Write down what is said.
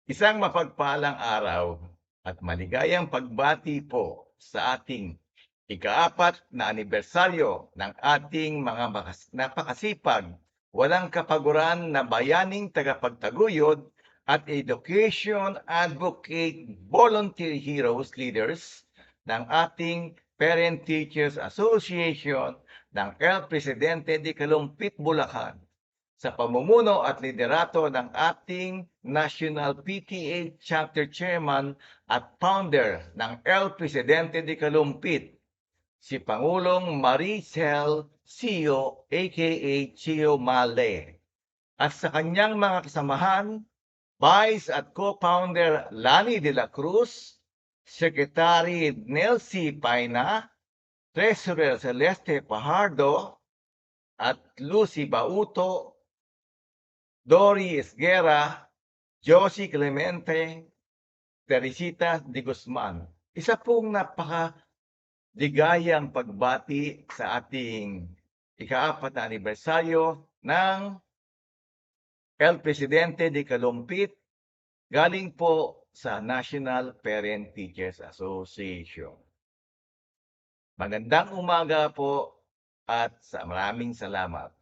Isang mapagpalang araw at maligayang pagbati po sa ating ikaapat na anibersaryo ng ating mga napakasipag, walang kapaguran na bayaning tagapagtaguyod at education advocate volunteer heroes leaders ng ating Parent Teachers Association ng El Presidente de Calumpit, Bulacan sa pamumuno at liderato ng ating National PTA Chapter Chairman at founder ng El Presidente de Calumpit, si Pangulong Maricel Sio aka Chio Male. At sa kanyang mga kasamahan, Vice at co-founder Lani de la Cruz, Secretary Nelsie Paina, Treasurer Celeste Pajardo, at Lucy Bauto, Dory Esguerra, Josie Clemente, Teresita de Guzman. Isa pong napakaligayang pagbati sa ating ikaapat na anibersaryo ng El Presidente de Calumpit galing po sa National Parent Teachers Association. Magandang umaga po at maraming salamat.